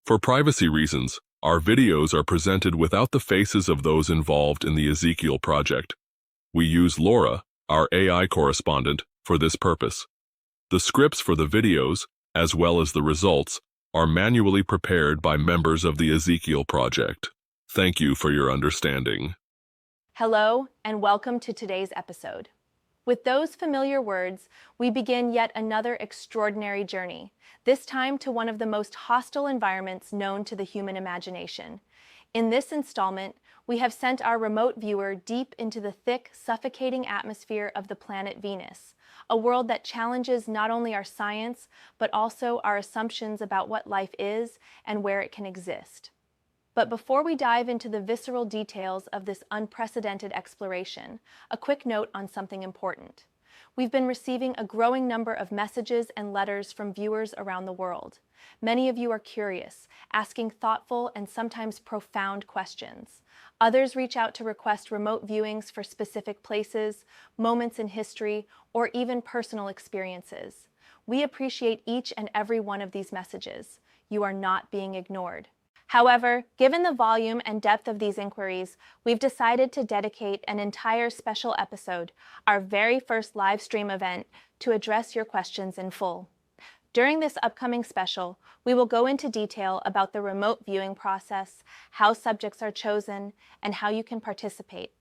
For privacy reasons, our videos are presented without the faces of those involved in the Ezekiel Project. We use Laura, our AI correspondent, for this purpose. The scripts for the videos, as well as the results, are manually prepared by members of the Ezekiel Project. Thank you for your understanding. Hello, and welcome to today's episode. With those familiar words, we begin yet another extraordinary journey, this time to one of the most hostile environments known to the human imagination. In this installment, we have sent our remote viewer deep into the thick, suffocating atmosphere of the planet Venus, a world that challenges not only our science, but also our assumptions about what life is and where it can exist. But before we dive into the visceral details of this unprecedented exploration, a quick note on something important. We've been receiving a growing number of messages and letters from viewers around the world. Many of you are curious, asking thoughtful and sometimes profound questions. Others reach out to request remote viewings for specific places, moments in history, or even personal experiences. We appreciate each and every one of these messages. You are not being ignored. However, given the volume and depth of these inquiries, we've decided to dedicate an entire special episode, our very first live stream event, to address your questions in full. During this upcoming special, we will go into detail about the remote viewing process, how subjects are chosen, and how you can participate.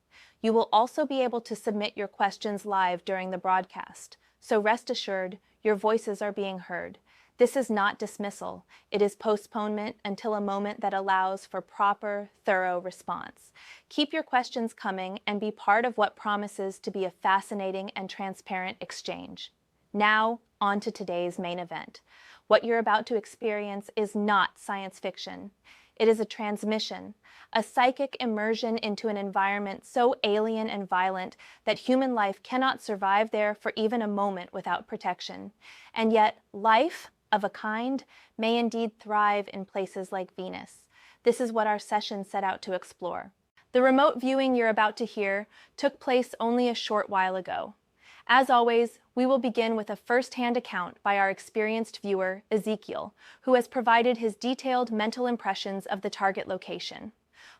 You will also be able to submit your questions live during the broadcast, so rest assured, your voices are being heard. This is not dismissal. It is postponement until a moment that allows for proper, thorough response. Keep your questions coming and be part of what promises to be a fascinating and transparent exchange. Now, on to today's main event. What you're about to experience is not science fiction. It is a transmission, a psychic immersion into an environment so alien and violent that human life cannot survive there for even a moment without protection. And yet, life, of a kind, may indeed thrive in places like Venus. This is what our session set out to explore. The remote viewing you're about to hear took place only a short while ago. As always, we will begin with a first-hand account by our experienced viewer, Ezekiel, who has provided his detailed mental impressions of the target location.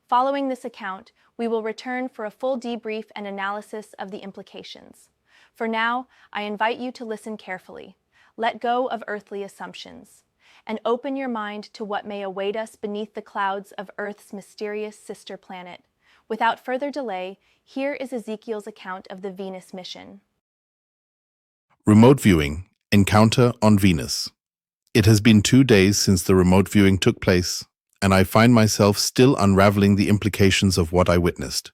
Following this account, we will return for a full debrief and analysis of the implications. For now, I invite you to listen carefully. Let go of earthly assumptions, and open your mind to what may await us beneath the clouds of Earth's mysterious sister planet. Without further delay, here is Ezekiel's account of the Venus mission. Remote viewing, encounter on Venus. It has been 2 days since the remote viewing took place, and I find myself still unraveling the implications of what I witnessed.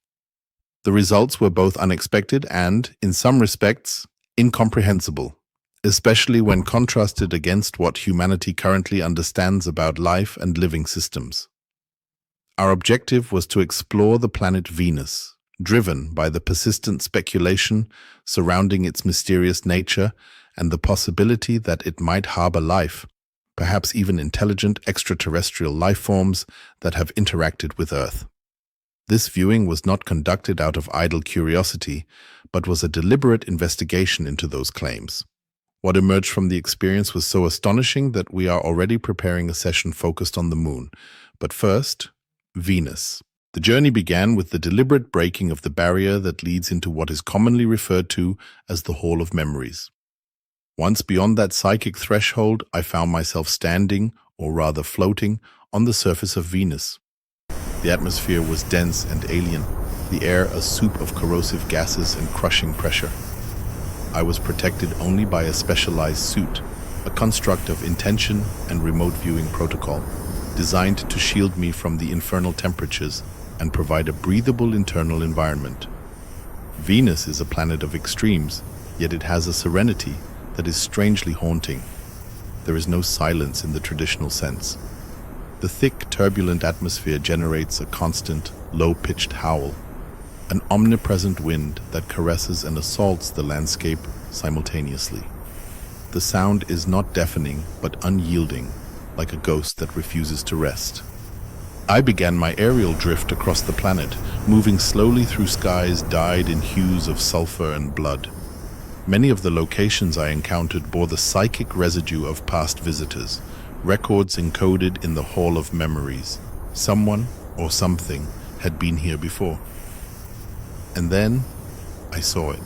The results were both unexpected and, in some respects, incomprehensible, especially when contrasted against what humanity currently understands about life and living systems. Our objective was to explore the planet Venus, driven by the persistent speculation surrounding its mysterious nature and the possibility that it might harbor life, perhaps even intelligent extraterrestrial life forms that have interacted with Earth. This viewing was not conducted out of idle curiosity, but was a deliberate investigation into those claims. What emerged from the experience was so astonishing that we are already preparing a session focused on the moon. But first, Venus. The journey began with the deliberate breaking of the barrier that leads into what is commonly referred to as the Hall of Memories. Once beyond that psychic threshold, I found myself standing, or rather floating, on the surface of Venus. The atmosphere was dense and alien, the air a soup of corrosive gases and crushing pressure. I was protected only by a specialized suit, a construct of intention and remote viewing protocol, designed to shield me from the infernal temperatures and provide a breathable internal environment. Venus is a planet of extremes, yet it has a serenity that is strangely haunting. There is no silence in the traditional sense. The thick, turbulent atmosphere generates a constant, low-pitched howl, an omnipresent wind that caresses and assaults the landscape simultaneously. The sound is not deafening, but unyielding, like a ghost that refuses to rest. I began my aerial drift across the planet, moving slowly through skies dyed in hues of sulfur and blood. Many of the locations I encountered bore the psychic residue of past visitors, records encoded in the Hall of Memories. Someone or something had been here before. And then I saw it.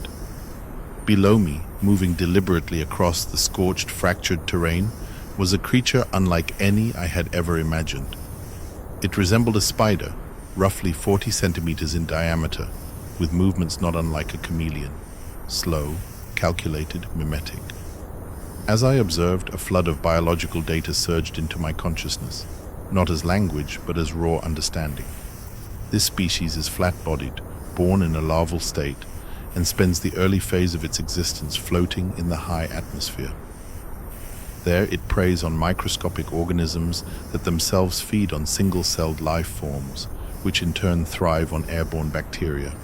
Below me, moving deliberately across the scorched, fractured terrain, was a creature unlike any I had ever imagined. It resembled a spider, roughly 40 centimeters in diameter, with movements not unlike a chameleon, slow, calculated, mimetic. As I observed, a flood of biological data surged into my consciousness, not as language, but as raw understanding. This species is flat-bodied, born in a larval state, and spends the early phase of its existence floating in the high atmosphere. There it preys on microscopic organisms that themselves feed on single-celled life forms, which in turn thrive on airborne bacteria.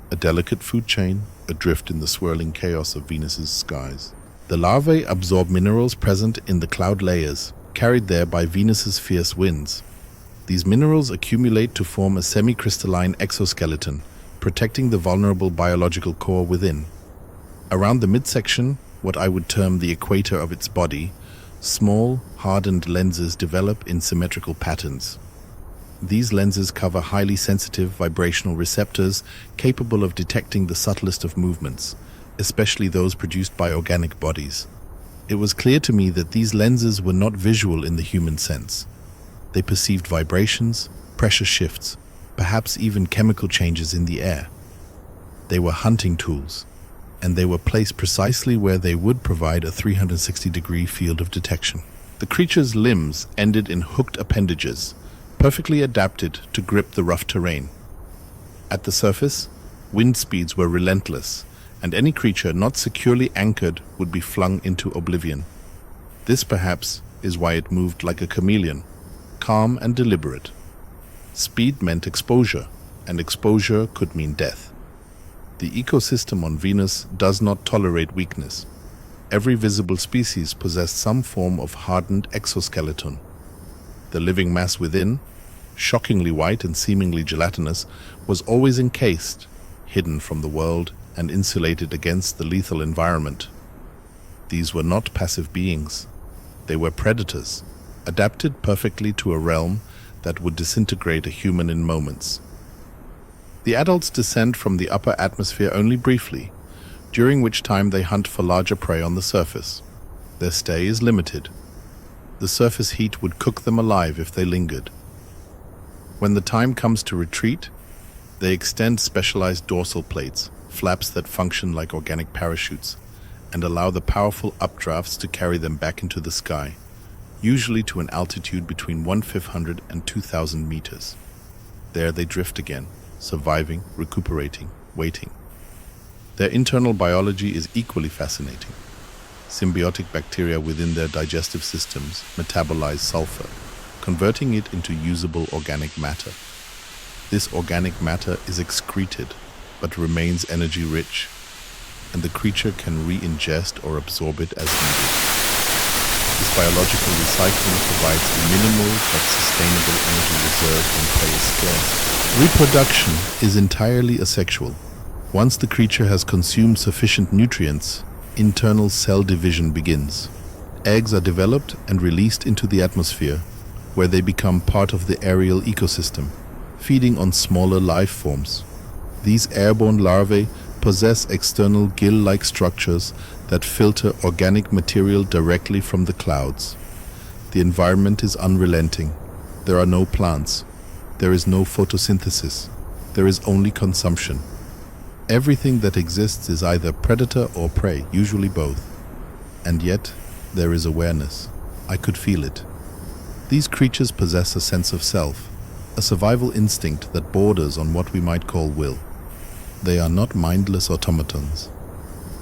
A delicate food chain, adrift in the swirling chaos of Venus's skies. The larvae absorb minerals present in the cloud layers, carried there by Venus's fierce winds. These minerals accumulate to form a semi-crystalline exoskeleton, protecting the vulnerable biological core within. Around the midsection, what I would term the equator of its body, small, hardened lenses develop in symmetrical patterns. These lenses cover highly sensitive vibrational receptors capable of detecting the subtlest of movements, especially those produced by organic bodies. It was clear to me that these lenses were not visual in the human sense. They perceived vibrations, pressure shifts, perhaps even chemical changes in the air. They were hunting tools, and they were placed precisely where they would provide a 360-degree field of detection. The creature's limbs ended in hooked appendages, perfectly adapted to grip the rough terrain. At the surface, wind speeds were relentless, and any creature not securely anchored would be flung into oblivion. This, perhaps, is why it moved like a chameleon, calm and deliberate. Speed meant exposure, and exposure could mean death. The ecosystem on Venus does not tolerate weakness. Every visible species possessed some form of hardened exoskeleton. The living mass within, shockingly white and seemingly gelatinous, was always encased, hidden from the world and insulated against the lethal environment. These were not passive beings. They were predators, adapted perfectly to a realm that would disintegrate a human in moments. The adults descend from the upper atmosphere only briefly, during which time they hunt for larger prey on the surface. Their stay is limited. The surface heat would cook them alive if they lingered. When the time comes to retreat, they extend specialized dorsal plates, flaps that function like organic parachutes, and allow the powerful updrafts to carry them back into the sky, usually to an altitude between 1,500 and 2,000 meters. There they drift again, surviving, recuperating, waiting. Their internal biology is equally fascinating. Symbiotic bacteria within their digestive systems metabolize sulfur, converting it into usable organic matter. This organic matter is excreted, but remains energy-rich, and the creature can re-ingest or absorb it as needed. This biological recycling provides a minimal but sustainable energy reserve when prey is scarce. Reproduction is entirely asexual. Once the creature has consumed sufficient nutrients, internal cell division begins. Eggs are developed and released into the atmosphere, where they become part of the aerial ecosystem, feeding on smaller life forms. These airborne larvae possess external gill-like structures that filter organic material directly from the clouds. The environment is unrelenting. There are no plants. There is no photosynthesis. There is only consumption. Everything that exists is either predator or prey, usually both. And yet, there is awareness. I could feel it. These creatures possess a sense of self, a survival instinct that borders on what we might call will. They are not mindless automatons.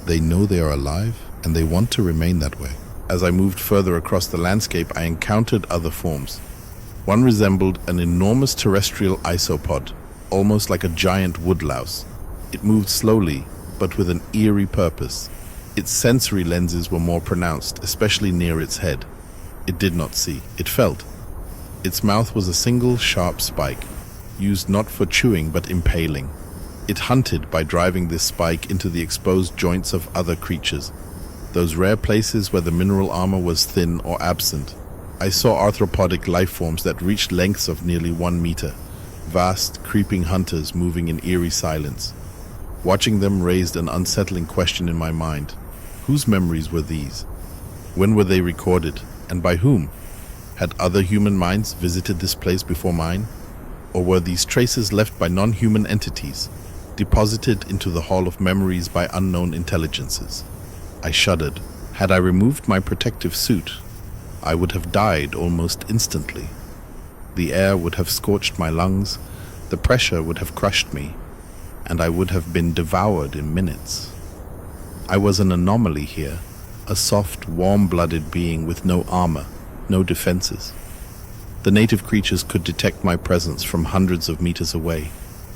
They know they are alive, and they want to remain that way. As I moved further across the landscape, I encountered other forms. One resembled an enormous terrestrial isopod, almost like a giant woodlouse. It moved slowly, but with an eerie purpose. Its sensory lenses were more pronounced, especially near its head. It did not see, it felt. Its mouth was a single sharp spike, used not for chewing but impaling. It hunted by driving this spike into the exposed joints of other creatures, those rare places where the mineral armor was thin or absent. I saw arthropodic life forms that reached lengths of nearly 1 meter, vast, creeping hunters moving in eerie silence. Watching them raised an unsettling question in my mind. Whose memories were these? When were they recorded, and by whom? Had other human minds visited this place before mine? Or were these traces left by non-human entities, deposited into the hall of memories by unknown intelligences? I shuddered. Had I removed my protective suit, I would have died almost instantly. The air would have scorched my lungs, the pressure would have crushed me, and I would have been devoured in minutes. I was an anomaly here, a soft, warm-blooded being with no armor, no defenses. The native creatures could detect my presence from hundreds of meters away,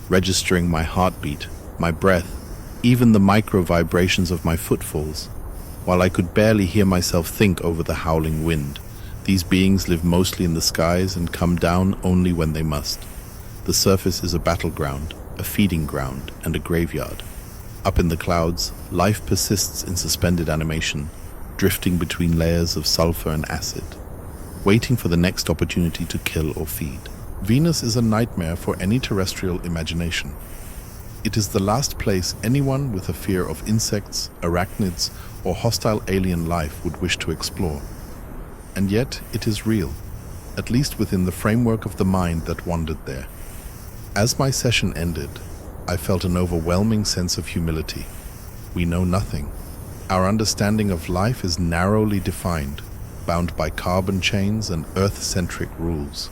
registering my heartbeat, my breath, even the micro-vibrations of my footfalls. While I could barely hear myself think over the howling wind, these beings live mostly in the skies and come down only when they must. The surface is a battleground, a feeding ground, and a graveyard. Up in the clouds, life persists in suspended animation, drifting between layers of sulfur and acid, waiting for the next opportunity to kill or feed. Venus is a nightmare for any terrestrial imagination. It is the last place anyone with a fear of insects, arachnids, or hostile alien life would wish to explore. And yet, it is real, at least within the framework of the mind that wandered there. As my session ended, I felt an overwhelming sense of humility. We know nothing. Our understanding of life is narrowly defined, bound by carbon chains and Earth-centric rules.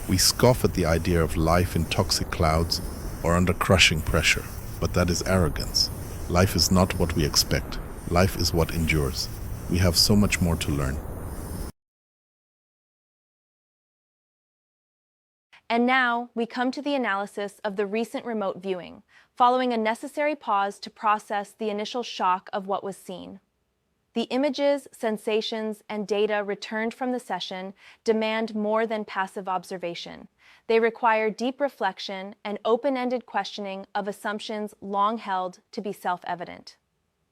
We scoff at the idea of life in toxic clouds or under crushing pressure, but that is arrogance. Life is not what we expect. Life is what endures. We have so much more to learn. And now we come to the analysis of the recent remote viewing, following a necessary pause to process the initial shock of what was seen. The images, sensations, and data returned from the session demand more than passive observation. They require deep reflection and open-ended questioning of assumptions long held to be self-evident.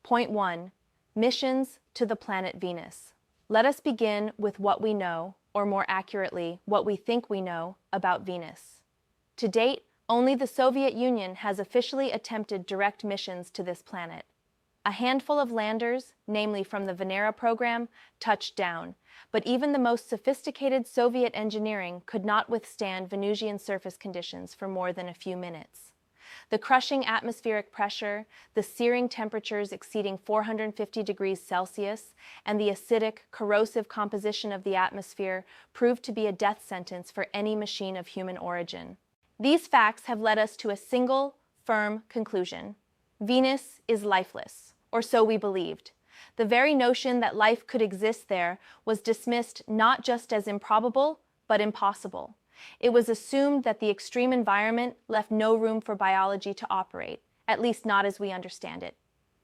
Point 1. Missions to the planet Venus. Let us begin with what we know, or more accurately, what we think we know about Venus. To date, only the Soviet Union has officially attempted direct missions to this planet. A handful of landers, namely from the Venera program, touched down, but even the most sophisticated Soviet engineering could not withstand Venusian surface conditions for more than a few minutes. The crushing atmospheric pressure, the searing temperatures exceeding 450 degrees Celsius, and the acidic, corrosive composition of the atmosphere proved to be a death sentence for any machine of human origin. These facts have led us to a single, firm conclusion. Venus is lifeless, or so we believed. The very notion that life could exist there was dismissed not just as improbable, but impossible. It was assumed that the extreme environment left no room for biology to operate, at least not as we understand it.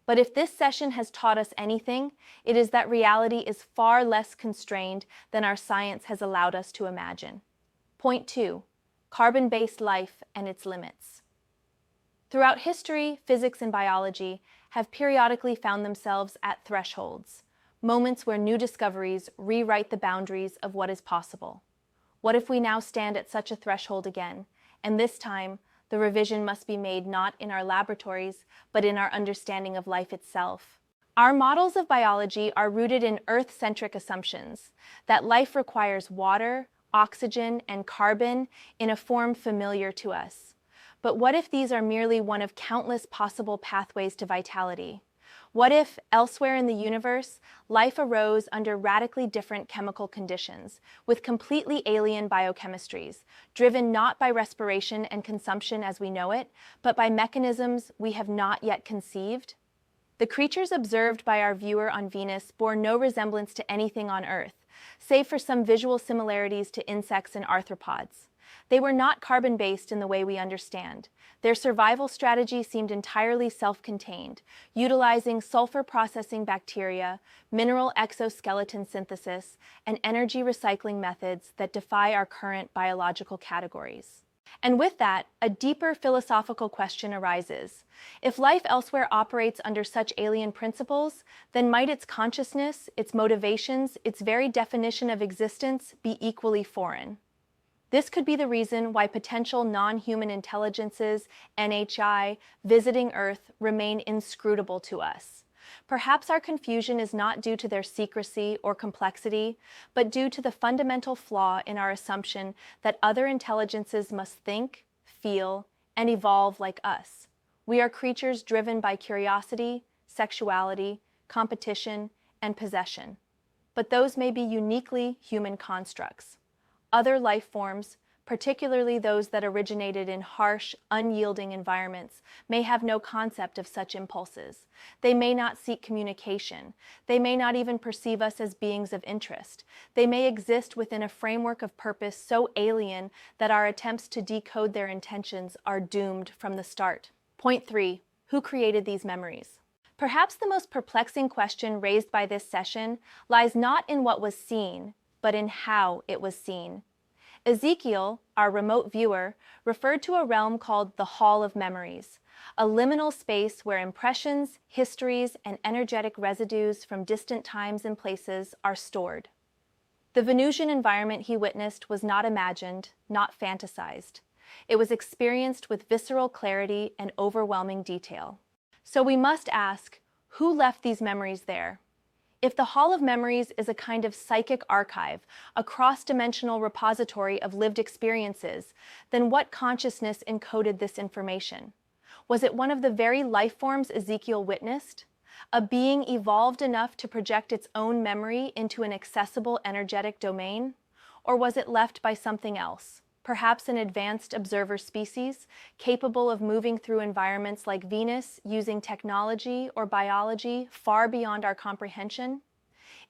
But if this session has taught us anything, it is that reality is far less constrained than our science has allowed us to imagine. Point 2. Carbon-based life and its limits. Throughout history, physics and biology have periodically found themselves at thresholds, moments where new discoveries rewrite the boundaries of what is possible. What if we now stand at such a threshold again, and this time, the revision must be made not in our laboratories, but in our understanding of life itself? Our models of biology are rooted in Earth-centric assumptions that life requires water, oxygen, and carbon in a form familiar to us. But what if these are merely one of countless possible pathways to vitality? What if, elsewhere in the universe, life arose under radically different chemical conditions, with completely alien biochemistries, driven not by respiration and consumption as we know it, but by mechanisms we have not yet conceived? The creatures observed by our viewer on Venus bore no resemblance to anything on Earth, save for some visual similarities to insects and arthropods. They were not carbon-based in the way we understand. Their survival strategy seemed entirely self-contained, utilizing sulfur-processing bacteria, mineral exoskeleton synthesis, and energy recycling methods that defy our current biological categories. And with that, a deeper philosophical question arises. If life elsewhere operates under such alien principles, then might its consciousness, its motivations, its very definition of existence be equally foreign? This could be the reason why potential non-human intelligences, NHI, visiting Earth remain inscrutable to us. Perhaps our confusion is not due to their secrecy or complexity, but due to the fundamental flaw in our assumption that other intelligences must think, feel, and evolve like us. We are creatures driven by curiosity, sexuality, competition, and possession. But those may be uniquely human constructs. Other life forms, particularly those that originated in harsh, unyielding environments, may have no concept of such impulses. They may not seek communication. They may not even perceive us as beings of interest. They may exist within a framework of purpose so alien that our attempts to decode their intentions are doomed from the start. Point 3. Who created these memories? Perhaps the most perplexing question raised by this session lies not in what was seen, but in how it was seen. Ezekiel, our remote viewer, referred to a realm called the Hall of Memories, a liminal space where impressions, histories, and energetic residues from distant times and places are stored. The Venusian environment he witnessed was not imagined, not fantasized. It was experienced with visceral clarity and overwhelming detail. So we must ask, who left these memories there? If the Hall of Memories is a kind of psychic archive, a cross-dimensional repository of lived experiences, then what consciousness encoded this information? Was it one of the very life forms Ezekiel witnessed? A being evolved enough to project its own memory into an accessible energetic domain? Or was it left by something else? Perhaps an advanced observer species, capable of moving through environments like Venus using technology or biology far beyond our comprehension?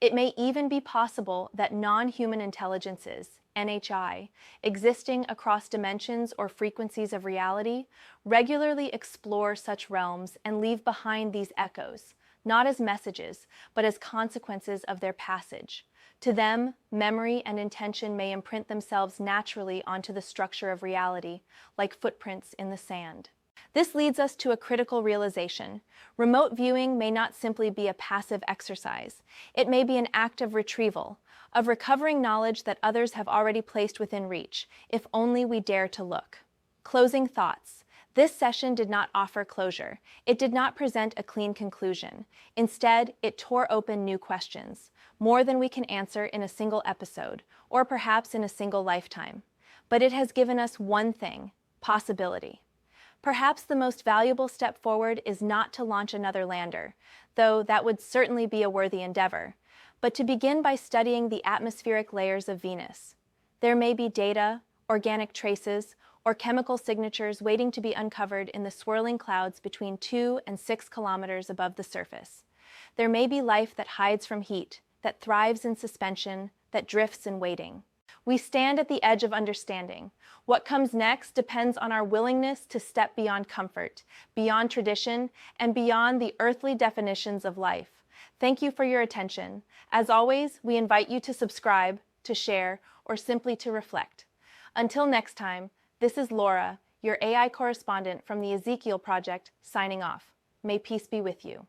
It may even be possible that non-human intelligences, NHI, existing across dimensions or frequencies of reality, regularly explore such realms and leave behind these echoes, not as messages, but as consequences of their passage. To them, memory and intention may imprint themselves naturally onto the structure of reality, like footprints in the sand. This leads us to a critical realization. Remote viewing may not simply be a passive exercise. It may be an act of retrieval, of recovering knowledge that others have already placed within reach, if only we dare to look. Closing thoughts. This session did not offer closure. It did not present a clean conclusion. Instead, it tore open new questions, more than we can answer in a single episode, or perhaps in a single lifetime. But it has given us one thing: possibility. Perhaps the most valuable step forward is not to launch another lander, though that would certainly be a worthy endeavor, but to begin by studying the atmospheric layers of Venus. There may be data, organic traces, or chemical signatures waiting to be uncovered in the swirling clouds between 2 and 6 kilometers above the surface. There may be life that hides from heat, that thrives in suspension, that drifts in waiting. We stand at the edge of understanding. What comes next depends on our willingness to step beyond comfort, beyond tradition, and beyond the earthly definitions of life. Thank you for your attention. As always, we invite you to subscribe, to share, or simply to reflect. Until next time, this is Laura, your AI correspondent from the Ezekiel Project, signing off. May peace be with you.